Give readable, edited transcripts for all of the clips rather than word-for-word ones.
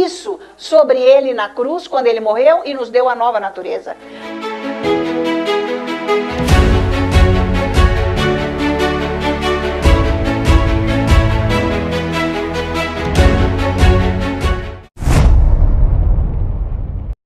isso sobre ele na cruz, quando ele morreu e nos deu a nova natureza.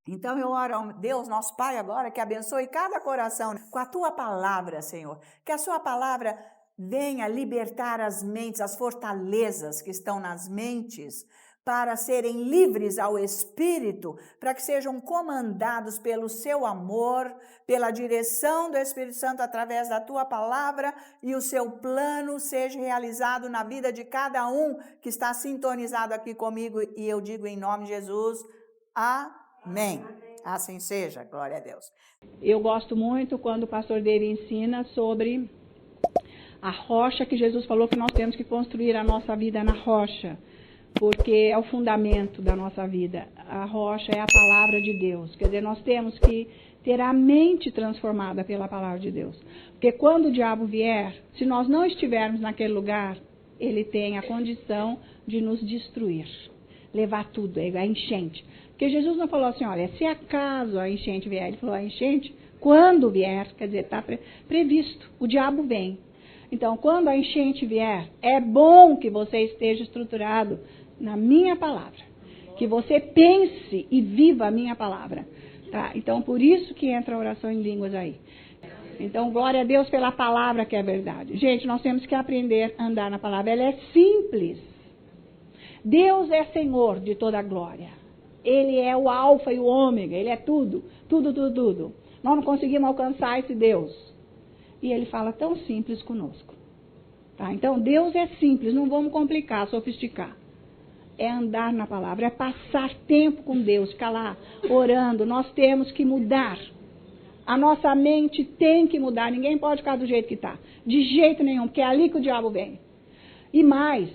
Então eu oro ao Deus, nosso Pai, agora, que abençoe cada coração com a Tua palavra, Senhor. Que a Sua palavra venha libertar as mentes, as fortalezas que estão nas mentes, para serem livres ao Espírito, para que sejam comandados pelo Seu amor, pela direção do Espírito Santo através da Tua palavra, e o Seu plano seja realizado na vida de cada um que está sintonizado aqui comigo, e eu digo em nome de Jesus, amém. Assim seja, glória a Deus. Eu gosto muito quando o pastor David ensina sobre a rocha, que Jesus falou que nós temos que construir a nossa vida na rocha, porque é o fundamento da nossa vida. A rocha é a palavra de Deus. Quer dizer, nós temos que ter a mente transformada pela palavra de Deus. Porque quando o diabo vier, se nós não estivermos naquele lugar, ele tem a condição de nos destruir, levar tudo, a enchente. Porque Jesus não falou assim, olha, se acaso a enchente vier, ele falou a enchente, quando vier, quer dizer, está previsto, o diabo vem. Então, quando a enchente vier, é bom que você esteja estruturado na minha palavra, que você pense e viva a minha palavra. Tá? Então, por isso que entra a oração em línguas aí. Então, glória a Deus pela palavra que é verdade. Gente, nós temos que aprender a andar na palavra, ela é simples. Deus é Senhor de toda a glória. Ele é o alfa e o ômega, ele é tudo, tudo, tudo, tudo. Nós não conseguimos alcançar esse Deus. E ele fala tão simples conosco. Tá? Então, Deus é simples, não vamos complicar, sofisticar. É andar na palavra, é passar tempo com Deus, ficar lá orando. Nós temos que mudar. A nossa mente tem que mudar, ninguém pode ficar do jeito que está. De jeito nenhum, porque é ali que o diabo vem. E mais,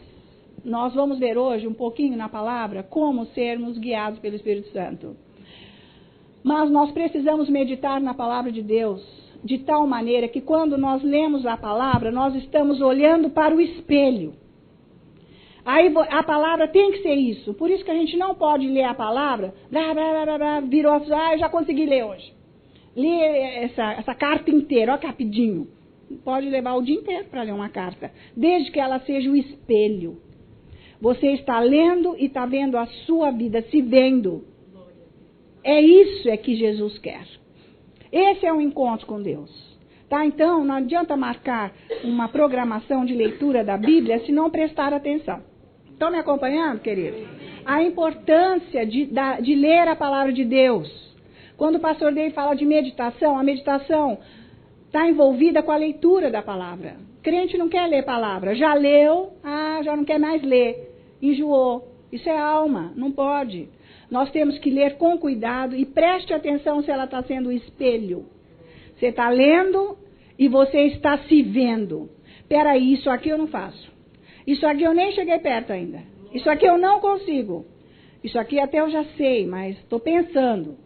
nós vamos ver hoje um pouquinho na palavra como sermos guiados pelo Espírito Santo. Mas nós precisamos meditar na palavra de Deus de tal maneira que quando nós lemos a palavra, nós estamos olhando para o espelho. Aí a palavra tem que ser isso. Por isso que a gente não pode ler a palavra, virou, eu já consegui ler hoje. Li essa carta inteira, olha que rapidinho. Pode levar o dia inteiro para ler uma carta, desde que ela seja o espelho. Você está lendo e está vendo a sua vida, se vendo. É isso que Jesus quer. Esse é um encontro com Deus. Tá? Então, não adianta marcar uma programação de leitura da Bíblia se não prestar atenção. Estão me acompanhando, queridos? A importância de ler a palavra de Deus. Quando o pastor David fala de meditação, a meditação está envolvida com a leitura da palavra. Crente não quer ler palavra. Já leu, já não quer mais ler. Enjoou. Isso é alma, não pode. Nós temos que ler com cuidado e preste atenção se ela está sendo um espelho. Você está lendo e você está se vendo. Peraí, isso aqui eu não faço. Isso aqui eu nem cheguei perto ainda. Isso aqui eu não consigo. Isso aqui até eu já sei, mas estou pensando.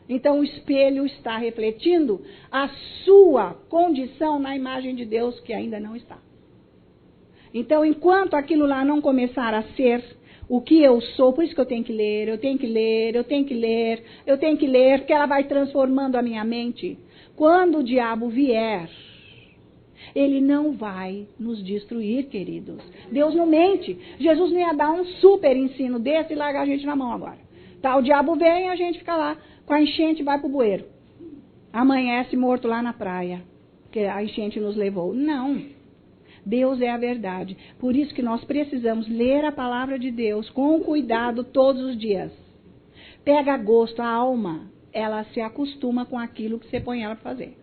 Então o espelho está refletindo a sua condição na imagem de Deus que ainda não está. Então, enquanto aquilo lá não começar a ser o que eu sou, por isso que eu tenho que ler, eu tenho que ler, eu tenho que ler, eu tenho que ler, porque ela vai transformando a minha mente. Quando o diabo vier, ele não vai nos destruir, queridos. Deus não mente. Jesus não ia dar um super ensino desse e largar a gente na mão agora. Tá, o diabo vem e a gente fica lá, com a enchente vai pro bueiro. Amanhece morto lá na praia, porque a enchente nos levou. Não. Deus é a verdade. Por isso que nós precisamos ler a palavra de Deus com cuidado todos os dias. Pega gosto, a alma, ela se acostuma com aquilo que você põe ela para fazer.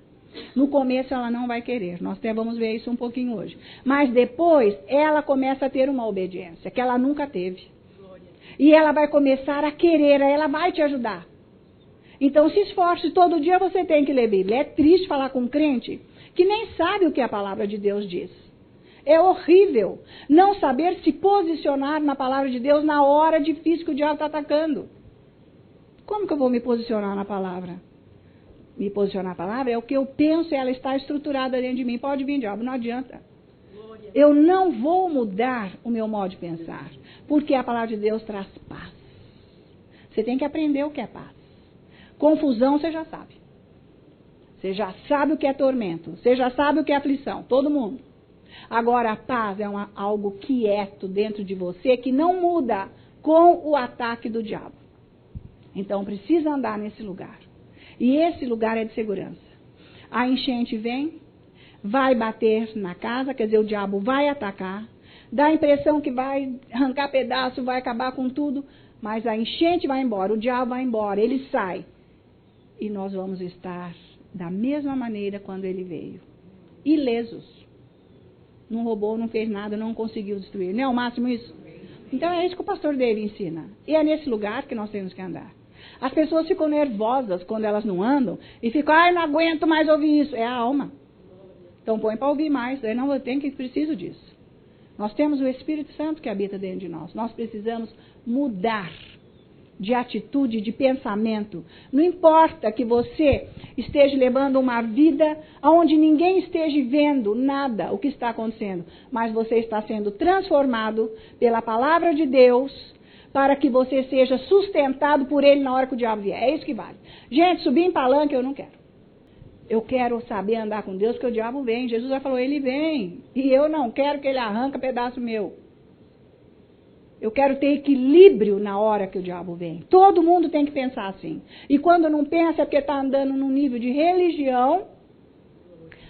No começo ela não vai querer, nós até vamos ver isso um pouquinho hoje. Mas depois ela começa a ter uma obediência que ela nunca teve. E ela vai começar a querer, ela vai te ajudar. Então se esforce, todo dia você tem que ler Bíblia. É triste falar com um crente que nem sabe o que a palavra de Deus diz. É horrível não saber se posicionar na palavra de Deus na hora difícil que o diabo está atacando. Como que eu vou me posicionar na palavra? Me posicionar na palavra é o que eu penso e ela está estruturada dentro de mim. Pode vir, diabo, não adianta. Eu não vou mudar o meu modo de pensar, porque a palavra de Deus traz paz. Você tem que aprender o que é paz. Confusão você já sabe. Você já sabe o que é tormento. Você já sabe o que é aflição. Todo mundo. Agora, a paz é algo quieto dentro de você que não muda com o ataque do diabo. Então, precisa andar nesse lugar. E esse lugar é de segurança. A enchente vem, vai bater na casa, quer dizer, o diabo vai atacar, dá a impressão que vai arrancar pedaço, vai acabar com tudo, mas a enchente vai embora, o diabo vai embora, ele sai. E nós vamos estar da mesma maneira quando ele veio. Ilesos. Não roubou, não fez nada, não conseguiu destruir. Não é o máximo isso? Então é isso que o pastor dele ensina. E é nesse lugar que nós temos que andar. As pessoas ficam nervosas quando elas não andam e ficam, não aguento mais ouvir isso. É a alma. Então põe para ouvir mais. Eu não tenho que preciso disso. Nós temos o Espírito Santo que habita dentro de nós. Nós precisamos mudar de atitude, de pensamento. Não importa que você esteja levando uma vida onde ninguém esteja vendo nada, o que está acontecendo, mas você está sendo transformado pela palavra de Deus para que você seja sustentado por Ele na hora que o diabo vier. É isso que vale. Gente, subir em palanque eu não quero. Eu quero saber andar com Deus, porque o diabo vem. Jesus já falou, ele vem. E eu não quero que ele arranque pedaço meu. Eu quero ter equilíbrio na hora que o diabo vem. Todo mundo tem que pensar assim. E quando não pensa é porque está andando num nível de religião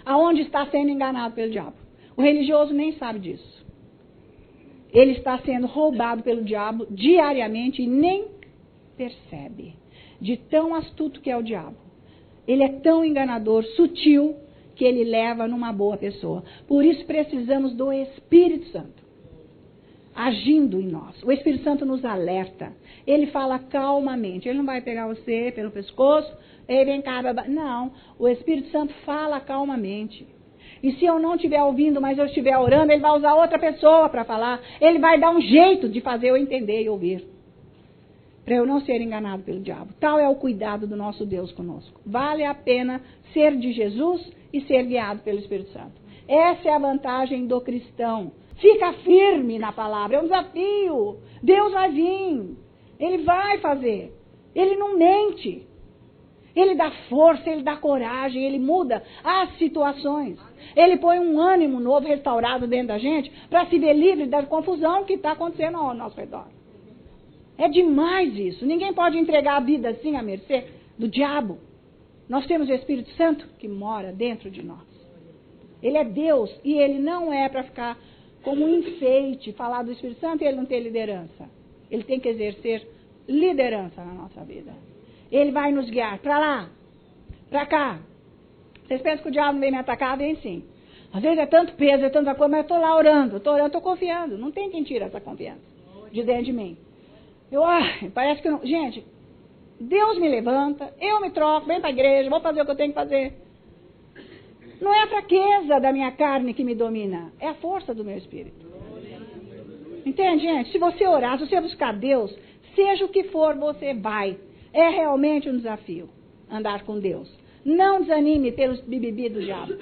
aonde está sendo enganado pelo diabo. O religioso nem sabe disso. Ele está sendo roubado pelo diabo diariamente e nem percebe. De tão astuto que é o diabo. Ele é tão enganador, sutil, que ele leva numa boa pessoa. Por isso precisamos do Espírito Santo agindo em nós. O Espírito Santo nos alerta. Ele fala calmamente. Ele não vai pegar você pelo pescoço. Ei, vem cá. Não. O Espírito Santo fala calmamente. E se eu não estiver ouvindo, mas eu estiver orando, ele vai usar outra pessoa para falar. Ele vai dar um jeito de fazer eu entender e ouvir. Para eu não ser enganado pelo diabo. Tal é o cuidado do nosso Deus conosco. Vale a pena ser de Jesus e ser guiado pelo Espírito Santo. Essa é a vantagem do cristão. Fica firme na palavra. É um desafio. Deus vai vir. Ele vai fazer. Ele não mente. Ele dá força, ele dá coragem, ele muda as situações. Ele põe um ânimo novo, restaurado dentro da gente, para se ver livre da confusão que está acontecendo ao nosso redor. É demais isso. Ninguém pode entregar a vida assim à mercê do diabo. Nós temos o Espírito Santo que mora dentro de nós. Ele é Deus e ele não é para ficar como um enfeite, falar do Espírito Santo e ele não ter liderança. Ele tem que exercer liderança na nossa vida. Ele vai nos guiar para lá, para cá. Vocês pensam que o diabo não vem me atacar? Vem sim. Às vezes é tanto peso, é tanta coisa, mas eu estou lá orando, estou confiando. Não tem quem tire essa confiança de dentro de mim. Parece que não. Gente, Deus me levanta, eu me troco, venho para a igreja, vou fazer o que eu tenho que fazer. Não é a fraqueza da minha carne que me domina, é a força do meu espírito. Entende, gente? Se você orar, se você buscar Deus, seja o que for, você vai. É realmente um desafio andar com Deus. Não desanime pelos bibibi do diabo.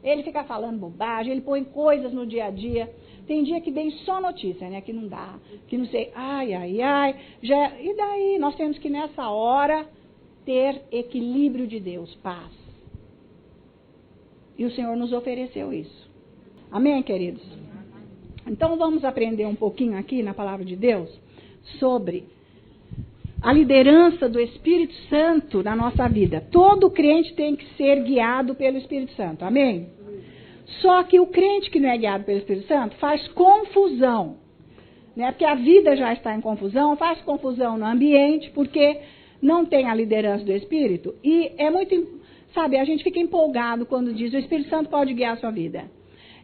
Ele fica falando bobagem, ele põe coisas no dia a dia. Tem dia que vem só notícia, né? Que não dá, que não sei, e daí? Nós temos que nessa hora ter equilíbrio de Deus, paz. E o Senhor nos ofereceu isso. Amém, queridos? Então vamos aprender um pouquinho aqui na palavra de Deus sobre a liderança do Espírito Santo na nossa vida. Todo crente tem que ser guiado pelo Espírito Santo. Amém? Só que o crente que não é guiado pelo Espírito Santo faz confusão. Né? Porque a vida já está em confusão, faz confusão no ambiente, porque não tem a liderança do Espírito. E é muito... Sabe, a gente fica empolgado quando diz o Espírito Santo pode guiar a sua vida.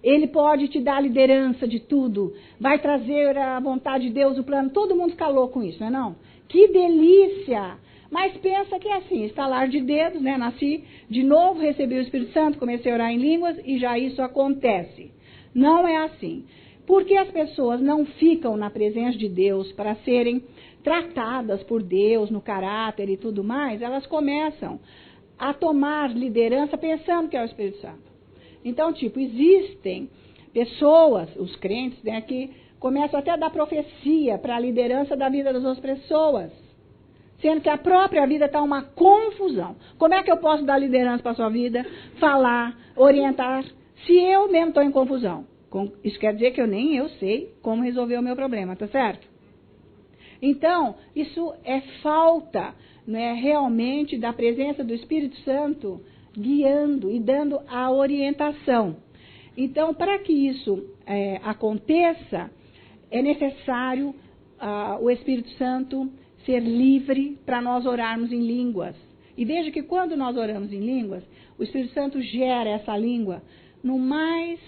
Ele pode te dar a liderança de tudo. Vai trazer a vontade de Deus, o plano. Todo mundo fica louco com isso, não é não? Que delícia! Mas pensa que é assim, estalar de dedos, né? Nasci de novo, recebi o Espírito Santo, comecei a orar em línguas e já isso acontece. Não é assim. Porque as pessoas não ficam na presença de Deus para serem tratadas por Deus no caráter e tudo mais, elas começam a tomar liderança pensando que é o Espírito Santo. Então, existem pessoas, os crentes, né, que começam até a dar profecia para a liderança da vida das outras pessoas. Sendo que a própria vida está uma confusão. Como é que eu posso dar liderança para a sua vida, falar, orientar, se eu mesmo estou em confusão? Isso quer dizer que nem eu sei como resolver o meu problema, tá certo? Então, isso é falta, né, realmente da presença do Espírito Santo guiando e dando a orientação. Então, para que isso aconteça, é necessário o Espírito Santo ser livre para nós orarmos em línguas. E veja que quando nós oramos em línguas, o Espírito Santo gera essa língua no mais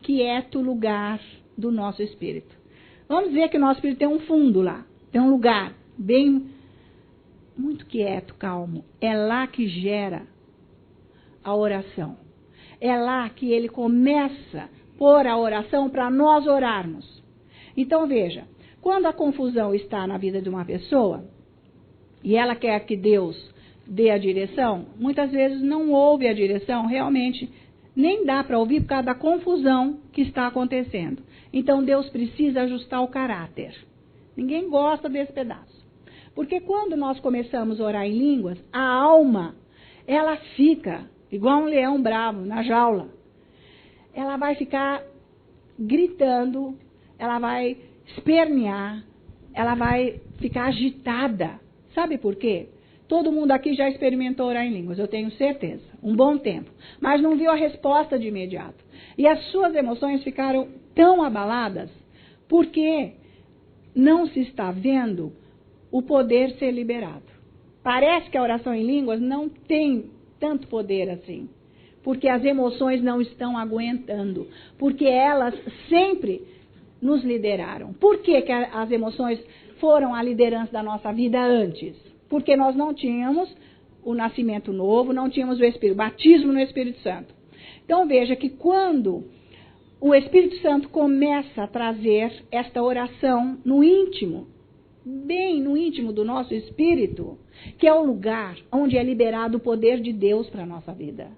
quieto lugar do nosso espírito. Vamos dizer que o nosso espírito tem um fundo lá, tem um lugar bem, muito quieto, calmo. É lá que gera a oração. É lá que ele começa a pôr a oração para nós orarmos. Então veja, quando a confusão está na vida de uma pessoa e ela quer que Deus dê a direção, muitas vezes não ouve a direção, realmente nem dá para ouvir por causa da confusão que está acontecendo. Então Deus precisa ajustar o caráter. Ninguém gosta desse pedaço. Porque quando nós começamos a orar em línguas, a alma, ela fica igual um leão bravo na jaula. Ela vai ficar gritando, ela vai espernear, ela vai ficar agitada. Sabe por quê? Todo mundo aqui já experimentou orar em línguas, eu tenho certeza, um bom tempo, mas não viu a resposta de imediato. E as suas emoções ficaram tão abaladas porque não se está vendo o poder ser liberado. Parece que a oração em línguas não tem tanto poder assim, porque as emoções não estão aguentando, porque elas sempre nos lideraram. Por que que as emoções foram a liderança da nossa vida antes? Porque nós não tínhamos o nascimento novo, não tínhamos o batismo no Espírito Santo. Então veja que quando o Espírito Santo começa a trazer esta oração no íntimo, bem no íntimo do nosso espírito, que é o lugar onde é liberado o poder de Deus para a nossa vida.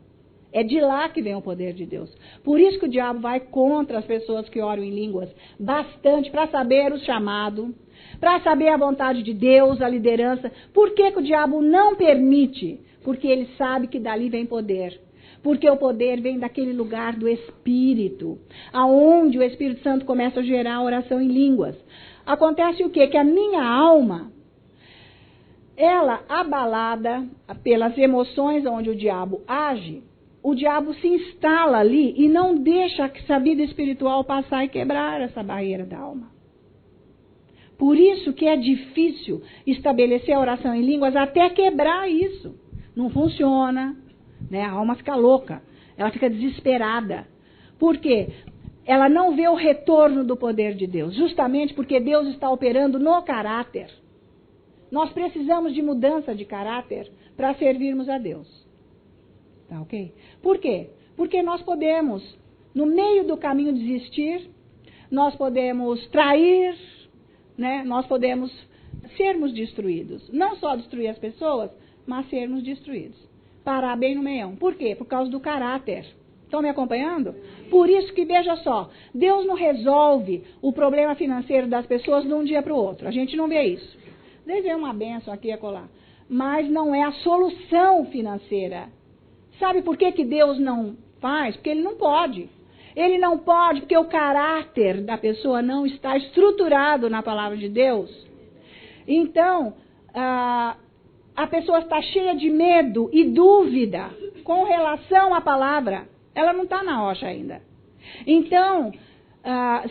É de lá que vem o poder de Deus. Por isso que o diabo vai contra as pessoas que oram em línguas bastante, para saber o chamado, para saber a vontade de Deus, a liderança. Por que que o diabo não permite? Porque ele sabe que dali vem poder. Porque o poder vem daquele lugar do Espírito, aonde o Espírito Santo começa a gerar a oração em línguas. Acontece o quê? Que a minha alma, ela abalada pelas emoções onde o diabo age, o diabo se instala ali e não deixa essa vida espiritual passar e quebrar essa barreira da alma. Por isso que é difícil estabelecer a oração em línguas até quebrar isso. Não funciona, né? A alma fica louca, ela fica desesperada. Por quê? Ela não vê o retorno do poder de Deus, justamente porque Deus está operando no caráter. Nós precisamos de mudança de caráter para servirmos a Deus. Tá ok? Por quê? Porque nós podemos, no meio do caminho, desistir, nós podemos trair, né? Nós podemos sermos destruídos. Não só destruir as pessoas, mas sermos destruídos. Parar bem no meião. Por quê? Por causa do caráter. Estão me acompanhando? Por isso que, veja só, Deus não resolve o problema financeiro das pessoas de um dia para o outro. A gente não vê isso. Deve ver uma bênção aqui e acolá. Mas não é a solução financeira. Sabe por que que Deus não faz? Porque Ele não pode. Ele não pode porque o caráter da pessoa não está estruturado na palavra de Deus. Então, a pessoa está cheia de medo e dúvida com relação à palavra. Ela não está na rocha ainda. Então,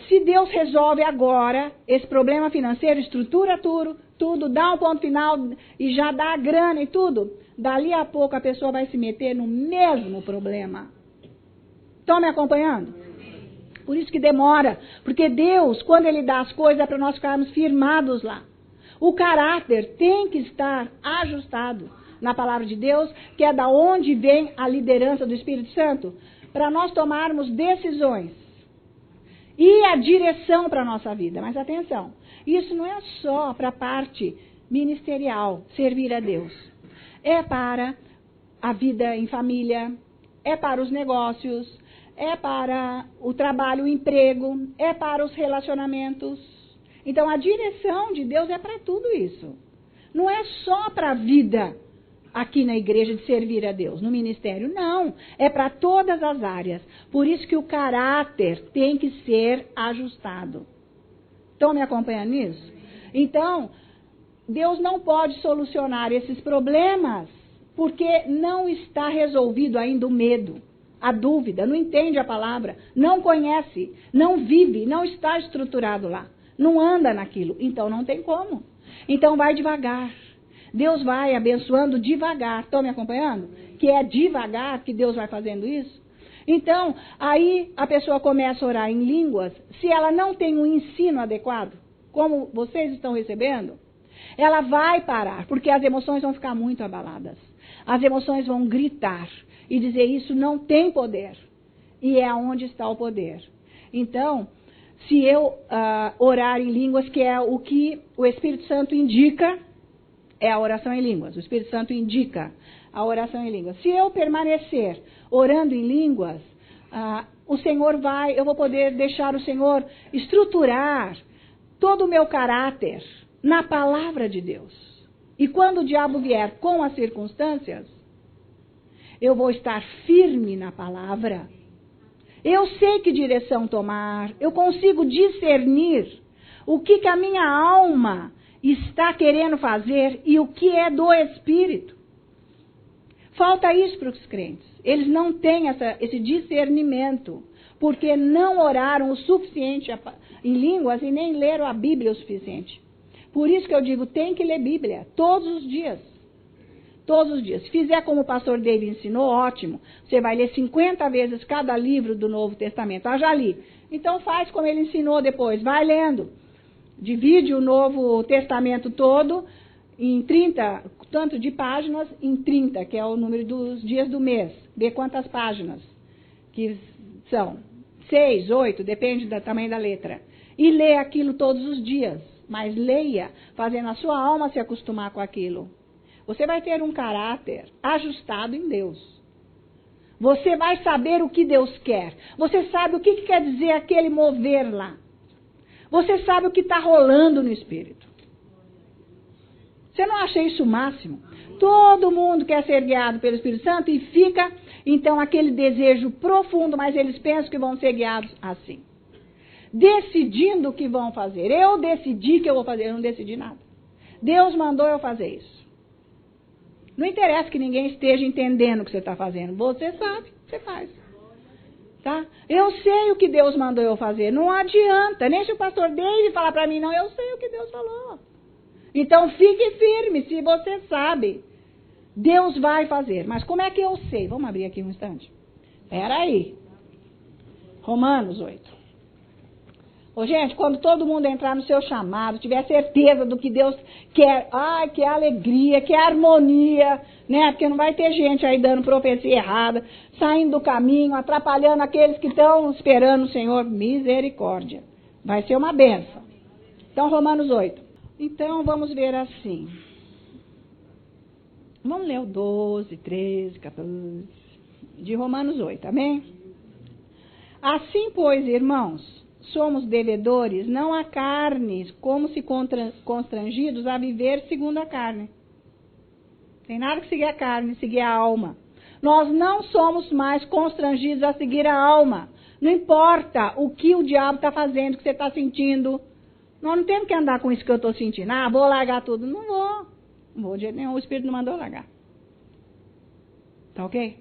se Deus resolve agora esse problema financeiro, estrutura tudo, dá um ponto final e já dá a grana e tudo, dali a pouco a pessoa vai se meter no mesmo problema. Estão me acompanhando? Por isso que demora. Porque Deus, quando Ele dá as coisas, é para nós ficarmos firmados lá. O caráter tem que estar ajustado na palavra de Deus, que é da onde vem a liderança do Espírito Santo, para nós tomarmos decisões e a direção para a nossa vida. Mas atenção, isso não é só para a parte ministerial, servir a Deus. É para a vida em família, é para os negócios, é para o trabalho, o emprego, é para os relacionamentos. Então, a direção de Deus é para tudo isso. Não é só para a vida aqui na igreja de servir a Deus, no ministério. Não, é para todas as áreas. Por isso que o caráter tem que ser ajustado. Estão me acompanhando nisso? Então, Deus não pode solucionar esses problemas porque não está resolvido ainda o medo, a dúvida, não entende a palavra, não conhece, não vive, não está estruturado lá, não anda naquilo. Então não tem como. Então vai devagar. Deus vai abençoando devagar. Estão me acompanhando? Que é devagar que Deus vai fazendo isso. Então, aí a pessoa começa a orar em línguas. Se ela não tem um ensino adequado, como vocês estão recebendo, ela vai parar, porque as emoções vão ficar muito abaladas. As emoções vão gritar e dizer isso não tem poder. E é onde está o poder. Então, se eu orar em línguas, que é o que o Espírito Santo indica, é a oração em línguas. O Espírito Santo indica a oração em línguas. Se eu permanecer orando em línguas, o Senhor eu vou poder deixar o Senhor estruturar todo o meu caráter na palavra de Deus. E quando o diabo vier com as circunstâncias, eu vou estar firme na palavra. Eu sei que direção tomar, eu consigo discernir o que a minha alma está querendo fazer e o que é do Espírito. Falta isso para os crentes. Eles não têm esse discernimento, porque não oraram o suficiente em línguas e nem leram a Bíblia o suficiente. Por isso que eu digo, tem que ler Bíblia todos os dias. Todos os dias. Se fizer como o pastor David ensinou, ótimo. Você vai ler 50 vezes cada livro do Novo Testamento. Já li. Então faz como ele ensinou depois. Vai lendo. Divide o Novo Testamento todo em 30, tanto de páginas, em 30, que é o número dos dias do mês. Vê quantas páginas que são. 6, 8, depende do tamanho da letra. E lê aquilo todos os dias. Mas leia, fazendo a sua alma se acostumar com aquilo. Você vai ter um caráter ajustado em Deus. Você vai saber o que Deus quer. Você sabe o que quer dizer aquele mover lá. Você sabe o que está rolando no Espírito. Você não acha isso o máximo? Todo mundo quer ser guiado pelo Espírito Santo e fica, então, aquele desejo profundo, mas eles pensam que vão ser guiados assim. Decidindo o que vão fazer. Eu decidi que eu vou fazer, eu não decidi nada. Deus mandou eu fazer isso. Não interessa que ninguém esteja entendendo o que você está fazendo. Você sabe, você faz. Tá? Eu sei o que Deus mandou eu fazer. Não adianta. Nem se o pastor David falar para mim, não, eu sei o que Deus falou. Então fique firme, se você sabe. Deus vai fazer. Mas como é que eu sei? Vamos abrir aqui um instante. Espera aí. Romanos 8. Ô, gente, quando todo mundo entrar no seu chamado, tiver certeza do que Deus quer, que é alegria, que é harmonia, né? Porque não vai ter gente aí dando profecia errada, saindo do caminho, atrapalhando aqueles que estão esperando o Senhor. Misericórdia. Vai ser uma benção. Então, Romanos 8. Então, vamos ver assim. Vamos ler o 12, 13, 14, de Romanos 8, amém? Assim, pois, irmãos, somos devedores, não a carne, como se constrangidos a viver segundo a carne. Tem nada que seguir a carne, seguir a alma. Nós não somos mais constrangidos a seguir a alma. Não importa o que o diabo está fazendo, o que você está sentindo. Nós não temos que andar com isso que eu estou sentindo. Vou largar tudo. Não vou. Não vou de jeito nenhum. O Espírito não mandou largar. Tá ok?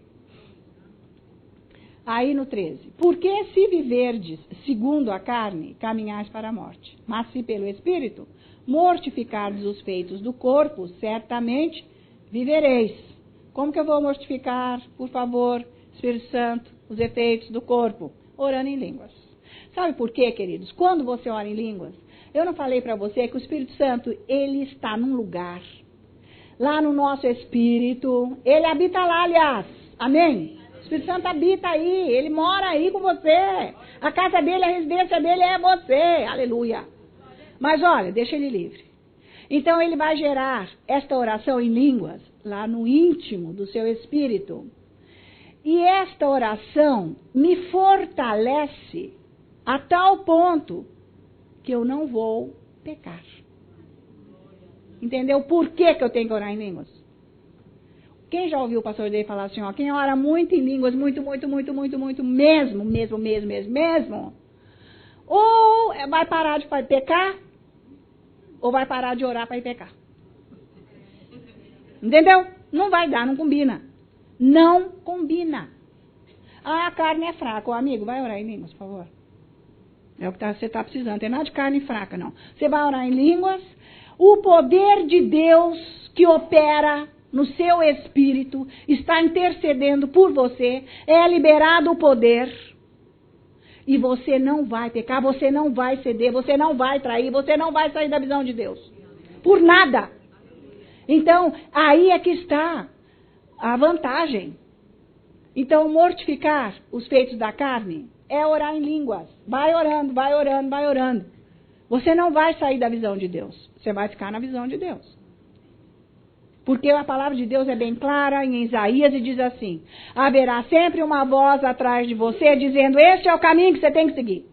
Aí no 13. Porque se viverdes segundo a carne, caminhais para a morte. Mas se pelo Espírito mortificardes os feitos do corpo, certamente vivereis. Como que eu vou mortificar, por favor, Espírito Santo, os efeitos do corpo? Orando em línguas. Sabe por quê, queridos? Quando você ora em línguas, eu não falei para você que o Espírito Santo, ele está num lugar, lá no nosso espírito, ele habita lá, aliás, amém? O Espírito Santo habita aí, ele mora aí com você, a casa dele, a residência dele é você, aleluia. Mas olha, deixa ele livre. Então ele vai gerar esta oração em línguas, lá no íntimo do seu espírito. E esta oração me fortalece a tal ponto que eu não vou pecar. Entendeu? Por que eu tenho que orar em línguas? Quem já ouviu o pastor dele falar assim, ó, quem ora muito em línguas, muito, mesmo, ou vai parar de pecar, ou vai parar de orar para ir pecar. Entendeu? Não vai dar, não combina. Não combina. Ah, a carne é fraca. Ô, amigo, vai orar em línguas, por favor. É o que você está precisando. Não tem nada de carne fraca, não. Você vai orar em línguas. O poder de Deus que opera no seu espírito está intercedendo por você. É liberado o poder. E você não vai pecar, você não vai ceder, você não vai trair, você não vai sair da visão de Deus. Por nada. Então, aí é que está a vantagem. Então, mortificar os feitos da carne é orar em línguas. Vai orando, vai orando, vai orando. Você não vai sair da visão de Deus. Você vai ficar na visão de Deus. Porque a palavra de Deus é bem clara em Isaías e diz assim: haverá sempre uma voz atrás de você dizendo, este é o caminho que você tem que seguir.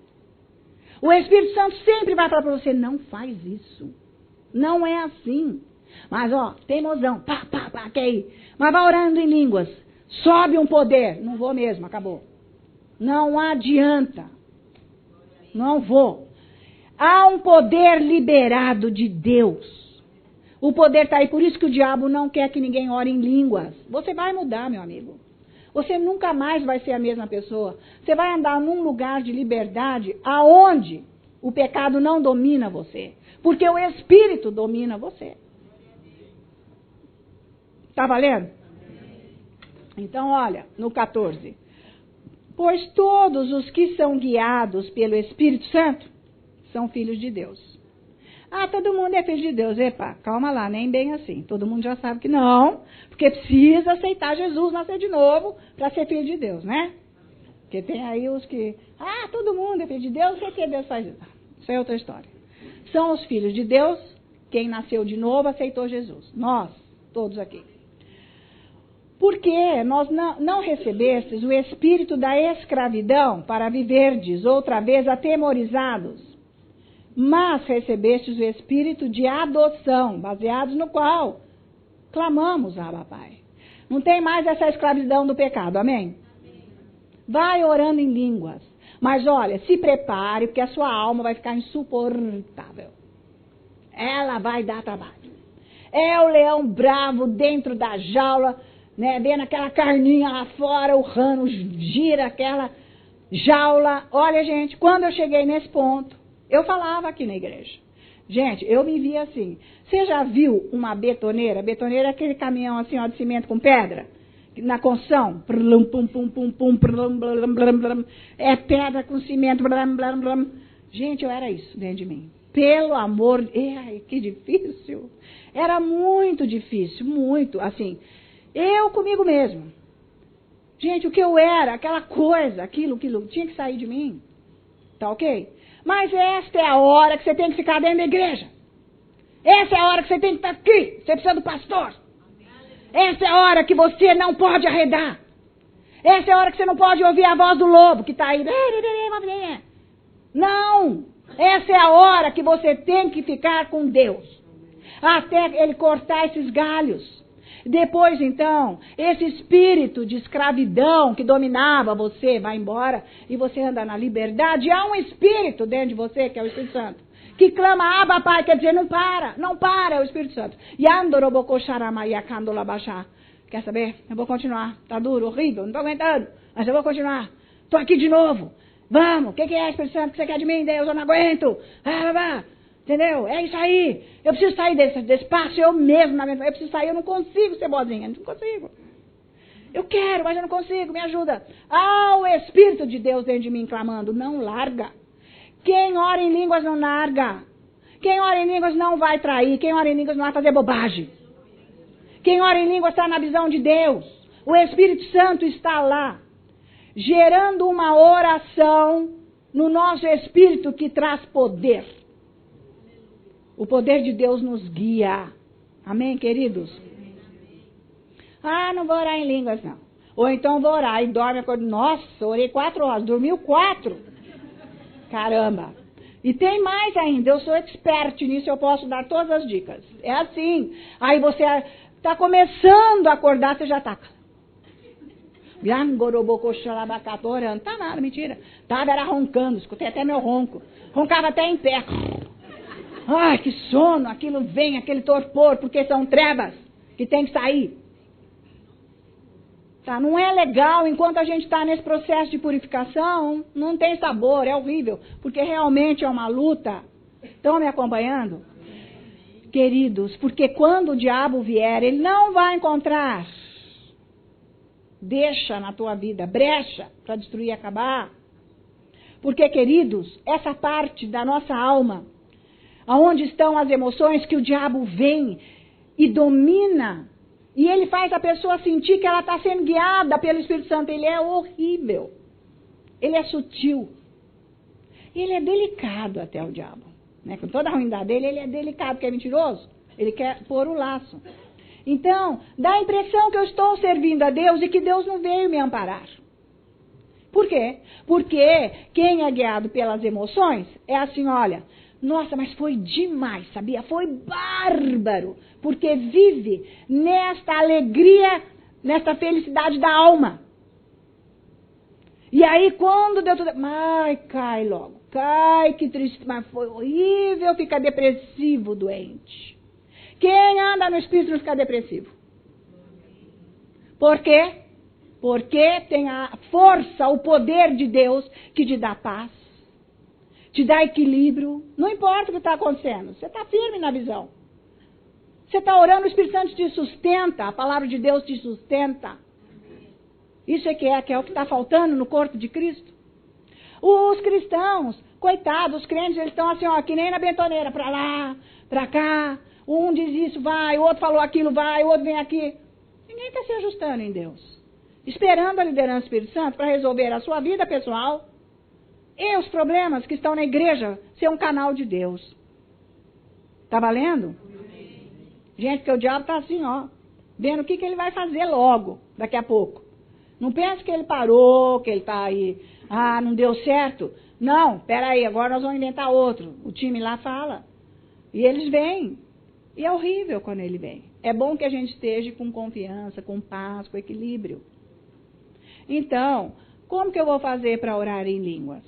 O Espírito Santo sempre vai falar para você, não faz isso. Não é assim. Mas, ó, teimosão, quer ir. Mas vai orando em línguas. Sobe um poder. Não vou mesmo, acabou. Não adianta. Não vou. Há um poder liberado de Deus. O poder está aí, por isso que o diabo não quer que ninguém ore em línguas. Você vai mudar, meu amigo. Você nunca mais vai ser a mesma pessoa. Você vai andar num lugar de liberdade aonde o pecado não domina você. Porque o Espírito domina você. Está valendo? Então, olha, no 14. Pois todos os que são guiados pelo Espírito Santo são filhos de Deus. Ah, todo mundo é filho de Deus. Epa, calma lá, nem bem assim. Todo mundo já sabe que não, porque precisa aceitar Jesus, nascer de novo, para ser filho de Deus, né? Porque tem aí os que, todo mundo é filho de Deus, o que Deus faz isso? Isso é outra história. São os filhos de Deus, quem nasceu de novo aceitou Jesus. Nós, todos aqui. Porque nós não recebestes o espírito da escravidão para viverdes outra vez atemorizados, mas recebestes o espírito de adoção, baseados no qual clamamos, Abba, Pai. Não tem mais essa escravidão do pecado, amém? Vai orando em línguas. Mas olha, se prepare, porque a sua alma vai ficar insuportável. Ela vai dar trabalho. É o leão bravo dentro da jaula, né, vendo aquela carninha lá fora, o rano gira aquela jaula. Olha, gente, quando eu cheguei nesse ponto, eu falava aqui na igreja. Gente, eu me via assim. Você já viu uma betoneira? Betoneira é aquele caminhão assim, ó, de cimento com pedra? Na construção. É pedra com cimento. Gente, eu era isso dentro de mim. Pelo amor... Ai, que difícil. Era muito difícil, muito, assim... Eu comigo mesmo. Gente, o que eu era, aquela coisa, aquilo tinha que sair de mim. Tá ok? Mas esta é a hora que você tem que ficar dentro da igreja. Essa é a hora que você tem que estar aqui. Você precisa do pastor. Essa é a hora que você não pode arredar. Essa é a hora que você não pode ouvir a voz do lobo que está aí. Não! Essa é a hora que você tem que ficar com Deus. Até ele cortar esses galhos. Depois, então, esse espírito de escravidão que dominava você vai embora e você anda na liberdade. Há um espírito dentro de você, que é o Espírito Santo, que clama, Abba, Pai, quer dizer, não para, é o Espírito Santo. Quer saber? Eu vou continuar. Tá duro, horrível, não tô aguentando, mas eu vou continuar. Tô aqui de novo. Vamos, o que é, Espírito Santo, o que você quer de mim, Deus? Eu não aguento. Entendeu? É isso aí. Eu preciso sair desse espaço, eu mesmo. Eu preciso sair, eu não consigo ser boazinha. Não consigo. Eu quero, mas eu não consigo, me ajuda. O Espírito de Deus dentro de mim clamando, não larga. Quem ora em línguas não larga. Quem ora em línguas não vai trair. Quem ora em línguas não vai fazer bobagem. Quem ora em línguas está na visão de Deus. O Espírito Santo está lá, gerando uma oração no nosso espírito que traz poder. O poder de Deus nos guia. Amém, queridos? Não vou orar em línguas, não. Ou então vou orar e dorme. Nossa, orei 4 horas. Dormiu 4. Caramba. E tem mais ainda, eu sou expert nisso, eu posso dar todas as dicas. É assim. Aí você está começando a acordar, você já está. Não tá nada, mentira. Tava era roncando, escutei até meu ronco. Roncava até em pé. Ai, que sono, aquilo vem, aquele torpor, porque são trevas que tem que sair. Tá, não é legal, enquanto a gente está nesse processo de purificação, não tem sabor, é horrível, porque realmente é uma luta. Estão me acompanhando? Queridos, porque quando o diabo vier, ele não vai encontrar deixa na tua vida, brecha para destruir e acabar. Porque, queridos, essa parte da nossa alma, aonde estão as emoções que o diabo vem e domina, e ele faz a pessoa sentir que ela está sendo guiada pelo Espírito Santo. Ele é horrível. Ele é sutil. Ele é delicado até o diabo. Né? Com toda a ruindade dele, ele é delicado, porque é mentiroso. Ele quer pôr o laço. Então, dá a impressão que eu estou servindo a Deus e que Deus não veio me amparar. Por quê? Porque quem é guiado pelas emoções é assim, olha, nossa, mas foi demais, sabia? Foi bárbaro, porque vive nesta alegria, nesta felicidade da alma. E aí quando deu tudo, ai, cai logo, cai, que triste, mas foi horrível, fica depressivo, doente. Quem anda no Espírito não fica depressivo. Por quê? Porque tem a força, o poder de Deus que te dá paz, te dá equilíbrio. Não importa o que está acontecendo, você está firme na visão. Você está orando, o Espírito Santo te sustenta, a palavra de Deus te sustenta. Isso é que é o que está faltando no corpo de Cristo. Os cristãos, coitados, os crentes, eles estão assim, ó, que nem na bentoneira, para lá, para cá. Um diz isso, vai, o outro falou aquilo, vai, o outro vem aqui. Ninguém está se ajustando em Deus. Esperando a liderança do Espírito Santo para resolver a sua vida pessoal e os problemas que estão na igreja, ser um canal de Deus. Está valendo? Gente, porque o diabo está assim, ó, vendo o que ele vai fazer logo, daqui a pouco. Não pense que ele parou, que ele está aí, não deu certo. Não, peraí, agora nós vamos inventar outro. O time lá fala. E eles vêm. E é horrível quando ele vem. É bom que a gente esteja com confiança, com paz, com equilíbrio. Então, como que eu vou fazer para orar em línguas?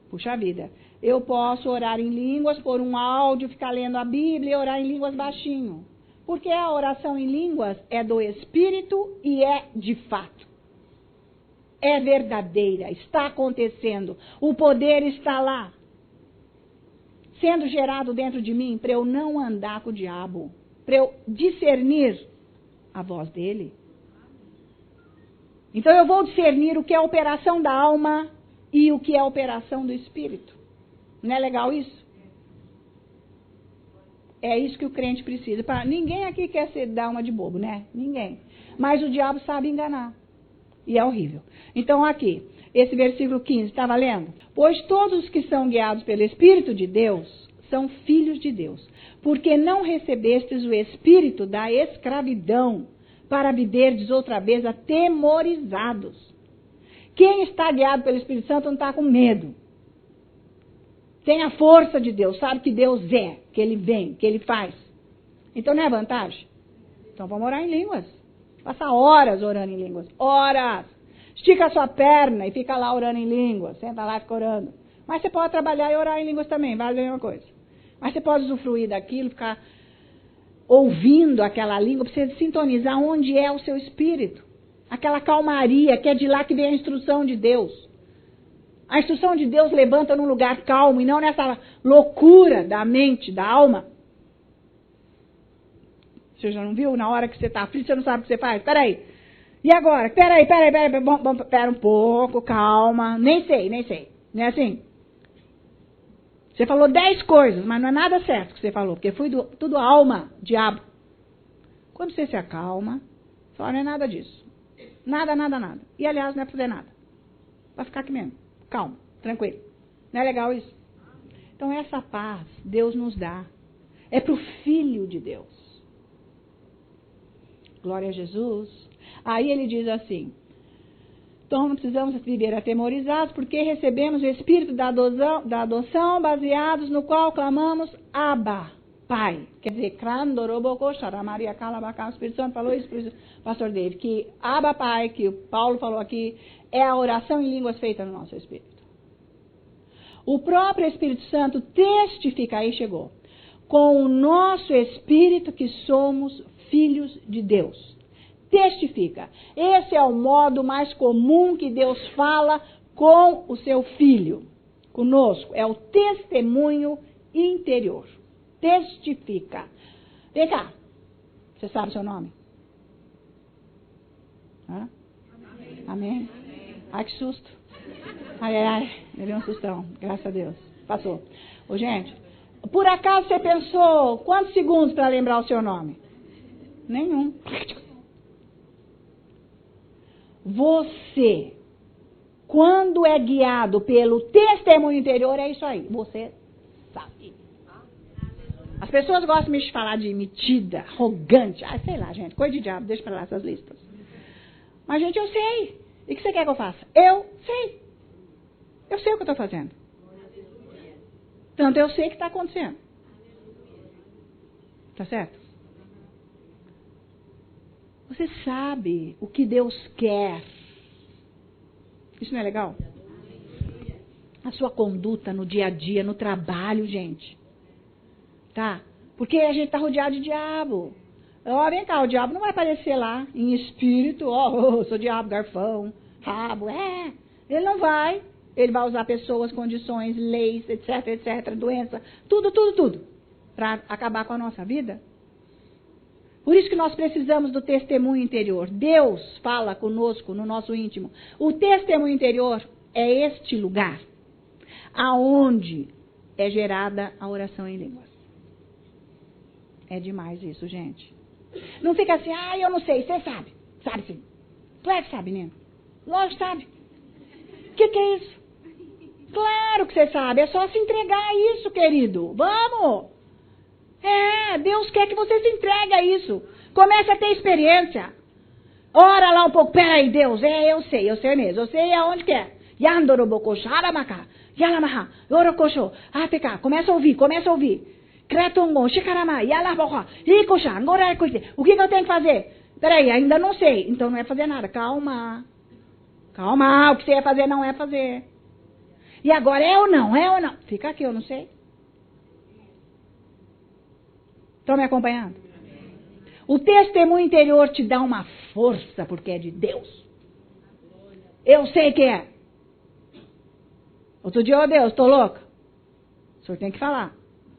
Puxa vida, eu posso orar em línguas, pôr um áudio, ficar lendo a Bíblia e orar em línguas baixinho. Porque a oração em línguas é do Espírito e é de fato. É verdadeira, está acontecendo. O poder está lá, sendo gerado dentro de mim, para eu não andar com o diabo, para eu discernir a voz dele. Então eu vou discernir o que é a operação da alma e o que é a operação do espírito. Não é legal isso? É isso que o crente precisa. Ninguém aqui quer dar uma de bobo, né? Ninguém. Mas o diabo sabe enganar. E é horrível. Então aqui, esse versículo 15, está valendo? Pois todos os que são guiados pelo Espírito de Deus são filhos de Deus. Porque não recebestes o espírito da escravidão para viverdes outra vez atemorizados. Quem está guiado pelo Espírito Santo não está com medo. Tem a força de Deus, sabe que Deus é, que Ele vem, que Ele faz. Então não é vantagem? Então vamos orar em línguas. Passa horas orando em línguas. Horas! Estica a sua perna e fica lá orando em línguas. Senta lá e fica orando. Mas você pode trabalhar e orar em línguas também, vale a mesma coisa. Mas você pode usufruir daquilo, ficar ouvindo aquela língua, para você sintonizar onde é o seu espírito. Aquela calmaria, que é de lá que vem a instrução de Deus. A instrução de Deus levanta num lugar calmo e não nessa loucura da mente, da alma. Você já não viu? Na hora que você está aflito, você não sabe o que você faz? Peraí. E agora? Peraí. Pera um pouco, calma. Nem sei. Não é assim? Você falou 10 coisas, mas não é nada certo que você falou, porque foi tudo alma, diabo. Quando você se acalma, só não é nada disso. Nada. E aliás, não é para fazer nada. Vai ficar aqui mesmo. Calma, tranquilo. Não é legal isso? Então essa paz Deus nos dá. É para o Filho de Deus. Glória a Jesus. Aí ele diz assim, Então não precisamos viver atemorizados, porque recebemos o Espírito da adoção baseados no qual clamamos Abba, Pai. Quer dizer, Maria Calabacá, o Espírito Santo falou isso para o pastor David, que Abba, Pai, que o Paulo falou aqui, é a oração em línguas feita no nosso Espírito. O próprio Espírito Santo testifica, aí chegou, com o nosso Espírito que somos filhos de Deus. Testifica. Esse é o modo mais comum que Deus fala com o seu Filho, conosco. É o testemunho interior. Testifica. Vem cá. Você sabe o seu nome? Hã? Amém? Ai, que susto. Ai, levei um sustão. Graças a Deus. Passou. Ô, gente, por acaso você pensou quantos segundos para lembrar o seu nome? Nenhum. Você, quando é guiado pelo testemunho interior, é isso aí. Você sabe. As pessoas gostam de me falar de metida, arrogante. Ah, sei lá, gente. Coisa de diabo. Deixa pra lá essas listas. Mas, gente, eu sei. E o que você quer que eu faça? Eu sei. Eu sei o que eu estou fazendo. Tanto eu sei o que está acontecendo. Tá certo? Você sabe o que Deus quer. Isso não é legal? A sua conduta no dia a dia, no trabalho, gente. Tá? Porque a gente está rodeado de diabo. Ó, vem cá, o diabo não vai aparecer lá em espírito. Ó, sou diabo, garfão, rabo. Ele não vai. Ele vai usar pessoas, condições, leis, etc, doença. Tudo. Para acabar com a nossa vida. Por isso que nós precisamos do testemunho interior. Deus fala conosco no nosso íntimo. O testemunho interior é este lugar aonde é gerada a oração em línguas. É demais isso, gente. Não fica assim, eu não sei, você sabe. Sabe sim. Claro que sabe, menino. Lógico que sabe. O que é isso? Claro que você sabe. É só se entregar a isso, querido. Vamos! Deus quer que você se entregue a isso. Comece a ter experiência. Ora lá um pouco. Peraí, Deus. Eu sei mesmo. Eu sei aonde que é. Yandorobokosho, Haramaka, Yalamaha, Yorokosho, Ateka. Começa a ouvir. Kretongo, Shikarama, Yalaboha, Ikosha, Ngoraikoite. O que eu tenho que fazer? Peraí, ainda não sei. Então não é fazer nada. Calma. O que você ia fazer não é fazer. E agora é ou não? Fica aqui, eu não sei. Estão me acompanhando? O testemunho interior te dá uma força, porque é de Deus. Eu sei que é. Outro dia, Deus, estou louca. O senhor tem que falar.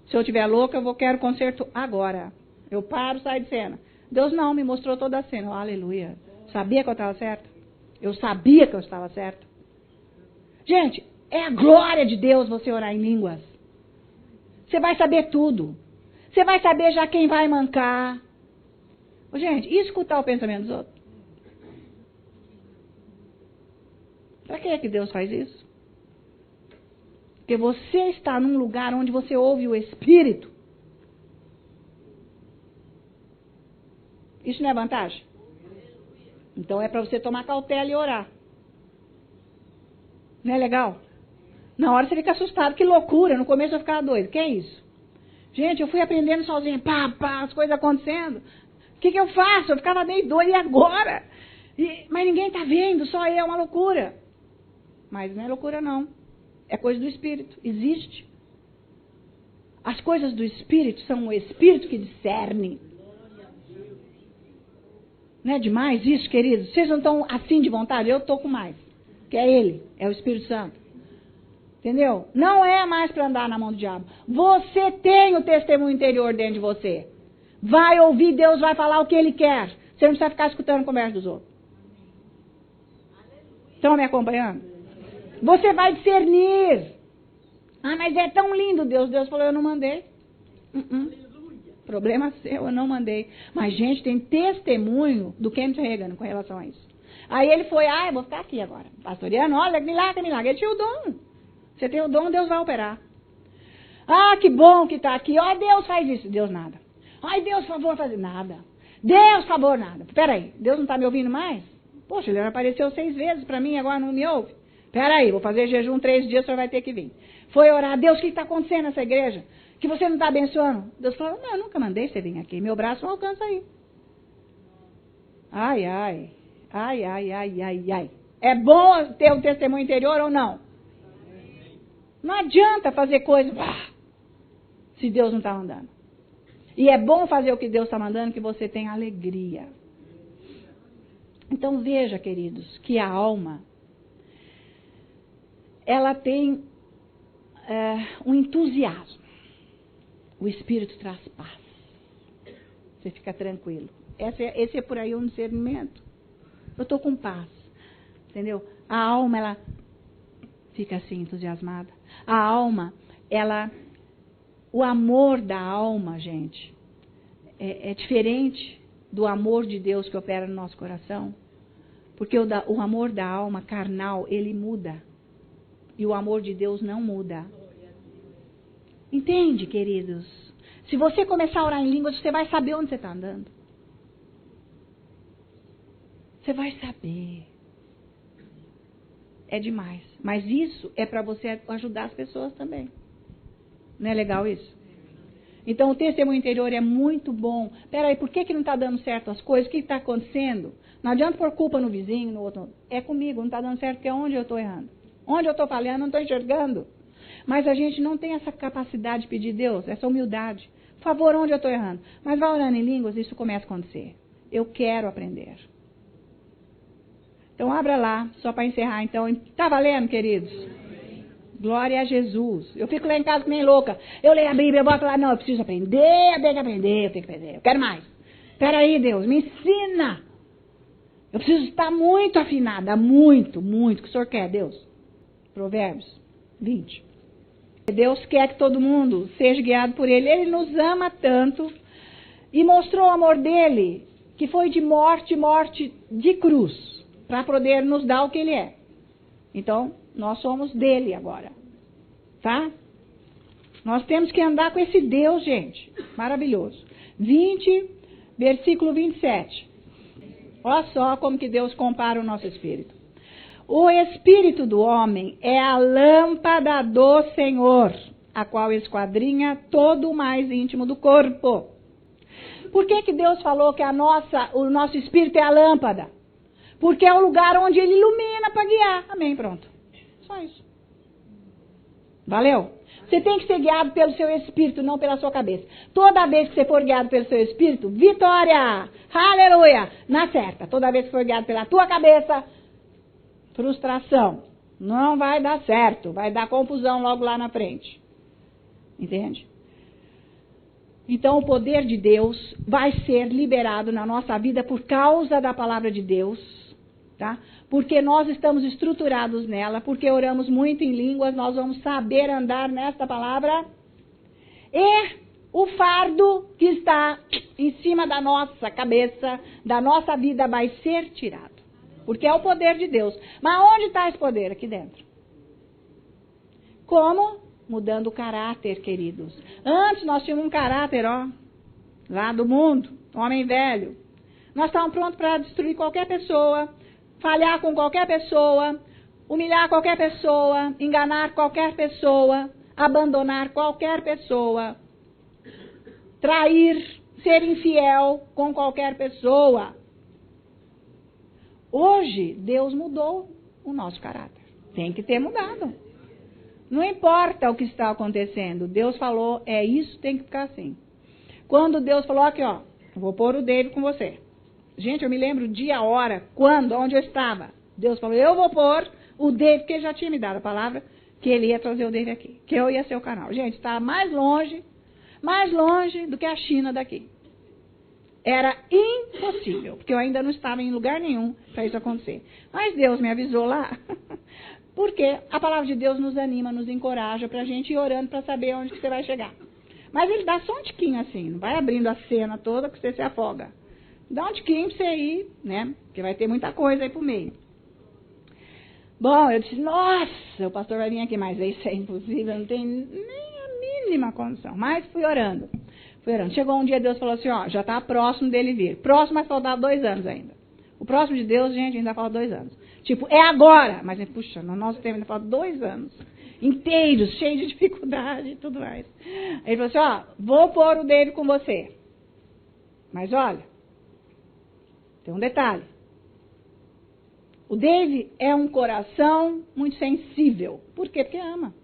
Se eu estiver louca, quero conserto agora. Eu paro, saio de cena. Deus não, me mostrou toda a cena. Aleluia. Sabia que eu estava certa? Eu sabia que eu estava certa. Gente, é a glória de Deus você orar em línguas. Você vai saber tudo. Você vai saber já quem vai mancar. Gente, e escutar o pensamento dos outros? Para que é que Deus faz isso? Porque você está num lugar onde você ouve o Espírito. Isso não é vantagem? Então é para você tomar cautela e orar. Não é legal? Na hora você fica assustado, que loucura. No começo eu ficava doido. Que é isso? Gente, eu fui aprendendo sozinha, as coisas acontecendo. O que eu faço? Eu ficava meio doida, e agora? Mas ninguém está vendo, só eu, é uma loucura. Mas não é loucura não, é coisa do Espírito, existe. As coisas do Espírito são o Espírito que discerne. Não é demais isso, queridos? Vocês não estão assim de vontade? Eu estou com mais, que é Ele, é o Espírito Santo. Entendeu? Não é mais para andar na mão do diabo. Você tem o testemunho interior dentro de você. Vai ouvir, Deus vai falar o que Ele quer. Você não precisa ficar escutando a conversa dos outros. Estão me acompanhando? Você vai discernir. Mas é tão lindo, Deus. Deus falou, eu não mandei. Problema seu, eu não mandei. Mas, gente, tem testemunho do Kenneth Reagan com relação a isso. Aí ele foi, eu vou ficar aqui agora. Pastoriano, olha, milagre. Ele tinha o dom. Você tem o dom, Deus vai operar. Que bom que está aqui. Deus faz isso. Deus nada. Deus, favor, fazer nada. Deus, favor, nada. Espera aí, Deus não está me ouvindo mais? Poxa, ele apareceu 6 vezes para mim, agora não me ouve. Peraí, vou fazer jejum 3 dias, o senhor vai ter que vir. Foi orar, Deus, o que está acontecendo nessa igreja? Que você não está abençoando? Deus falou, não, eu nunca mandei você vir aqui, meu braço não alcança aí. Ai, ai, ai, ai, ai, ai, ai. É bom ter um testemunho interior ou não? Não adianta fazer coisa se Deus não está mandando. E é bom fazer o que Deus está mandando, que você tem alegria. Então veja, queridos, que a alma, ela tem um entusiasmo. O Espírito traz paz. Você fica tranquilo. Esse é por aí um discernimento. Eu estou com paz. Entendeu? A alma, ela fica assim, entusiasmada. A alma, o amor da alma, gente, é diferente do amor de Deus que opera no nosso coração. Porque o amor da alma carnal, ele muda. E o amor de Deus não muda. Entende, queridos? Se você começar a orar em línguas, você vai saber onde você está andando. Você vai saber. É demais. Mas isso é para você ajudar as pessoas também. Não é legal isso? Então, o testemunho interior é muito bom. Peraí, por que não está dando certo as coisas? O que está acontecendo? Não adianta pôr culpa no vizinho, no outro. É comigo, não está dando certo, porque é onde eu estou errando. Onde eu estou falhando, não estou enxergando. Mas a gente não tem essa capacidade de pedir Deus, essa humildade. Por favor, onde eu estou errando? Mas vai orando em línguas, isso começa a acontecer. Eu quero aprender. Então, abra lá, só para encerrar. Então, está valendo, queridos? Glória a Jesus. Eu fico lá em casa que nem louca. Eu leio a Bíblia, eu boto lá, não, eu preciso aprender, eu tenho que aprender, eu tenho que aprender. Eu quero mais. Espera aí, Deus, me ensina. Eu preciso estar muito afinada, muito, muito. O que o Senhor quer, Deus? Provérbios 20. Deus quer que todo mundo seja guiado por Ele. Ele nos ama tanto e mostrou o amor dele, que foi de morte de cruz, para poder nos dar o que Ele é. Então, nós somos dele agora. Tá? Nós temos que andar com esse Deus, gente. Maravilhoso. 20, versículo 27. Olha só como que Deus compara o nosso espírito. O espírito do homem é a lâmpada do Senhor, a qual esquadrinha todo o mais íntimo do corpo. Por que Deus falou que o nosso espírito é a lâmpada? Porque é o lugar onde ele ilumina para guiar. Amém, pronto. Só isso. Valeu? Você tem que ser guiado pelo seu espírito, não pela sua cabeça. Toda vez que você for guiado pelo seu espírito, vitória! Aleluia! Na certa. Toda vez que for guiado pela tua cabeça, frustração. Não vai dar certo. Vai dar confusão logo lá na frente. Entende? Então, o poder de Deus vai ser liberado na nossa vida por causa da palavra de Deus. Tá? Porque nós estamos estruturados nela, porque oramos muito em línguas, nós vamos saber andar nesta palavra. E o fardo que está em cima da nossa cabeça, da nossa vida, vai ser tirado. Porque é o poder de Deus. Mas onde está esse poder? Aqui dentro. Como? Mudando o caráter, queridos. Antes nós tínhamos um caráter, lá do mundo, homem velho. Nós estávamos prontos para destruir qualquer pessoa, falhar com qualquer pessoa, humilhar qualquer pessoa, enganar qualquer pessoa, abandonar qualquer pessoa, trair, ser infiel com qualquer pessoa. Hoje, Deus mudou o nosso caráter. Tem que ter mudado. Não importa o que está acontecendo. Deus falou, é isso, tem que ficar assim. Quando Deus falou, aqui vou pôr o David com você. Gente, eu me lembro o dia, a hora, quando, onde eu estava. Deus falou, eu vou pôr o David, porque ele já tinha me dado a palavra, que ele ia trazer o David aqui. Que eu ia ser o canal. Gente, estava mais longe do que a China daqui. Era impossível, porque eu ainda não estava em lugar nenhum para isso acontecer. Mas Deus me avisou lá, porque a palavra de Deus nos anima, nos encoraja para a gente ir orando para saber onde que você vai chegar. Mas ele dá só um tiquinho assim, não vai abrindo a cena toda que você se afoga. Dá um tiquinho para você ir, né? Porque vai ter muita coisa aí pro meio. Bom, eu disse, nossa, o pastor vai vir aqui, mas isso é impossível, não tem nem a mínima condição. Mas fui orando. Chegou um dia, Deus falou assim, já está próximo dele vir. Próximo, mas faltava 2 anos ainda. O próximo de Deus, gente, ainda falta 2 anos. Tipo, é agora. Mas, puxa, no nosso tempo ainda falta 2 anos. Inteiros, cheios de dificuldade e tudo mais. Ele falou assim, ó, vou pôr o David com você. Mas olha, tem um detalhe. O David é um coração muito sensível. Por quê? Porque ama.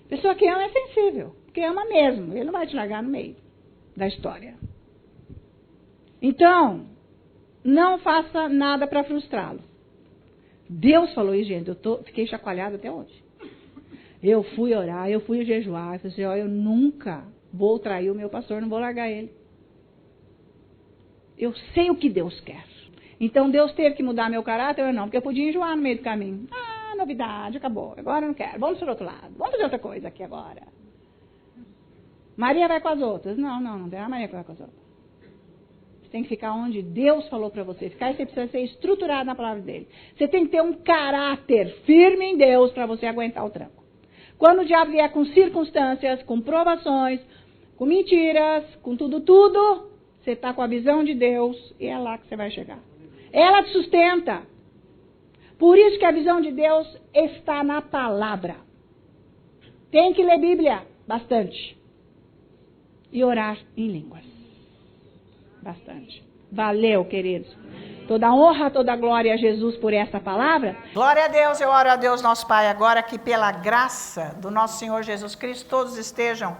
Pessoa que ama é sensível. Porque ama mesmo. Ele não vai te largar no meio da história. Então, não faça nada para frustrá-lo. Deus falou isso, gente. Fiquei chacoalhada até hoje. Eu fui orar, eu fui jejuar. Eu falei assim, ó, eu nunca vou trair o meu pastor, não vou largar ele. Eu sei o que Deus quer. Então, Deus teve que mudar meu caráter ou não? Porque eu podia enjoar no meio do caminho. Ah, novidade, acabou. Agora eu não quero. Vamos para o outro lado. Vamos fazer outra coisa aqui agora. Maria vai com as outras. Não tem a Maria que vai com as outras. Você tem que ficar onde Deus falou para você ficar e você precisa ser estruturado na palavra dele. Você tem que ter um caráter firme em Deus para você aguentar o tranco. Quando o diabo vier com circunstâncias, com provações, com mentiras, com tudo, você está com a visão de Deus e é lá que você vai chegar. Ela te sustenta. Por isso que a visão de Deus está na palavra. Tem que ler Bíblia bastante. E orar em línguas. Bastante. Valeu, queridos. Toda honra, toda glória a Jesus por essa palavra. Glória a Deus, eu oro a Deus nosso Pai agora que pela graça do nosso Senhor Jesus Cristo todos estejam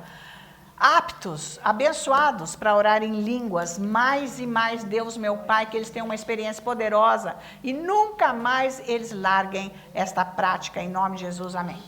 aptos, abençoados para orar em línguas, mais e mais Deus meu Pai, que eles tenham uma experiência poderosa e nunca mais eles larguem esta prática em nome de Jesus, amém.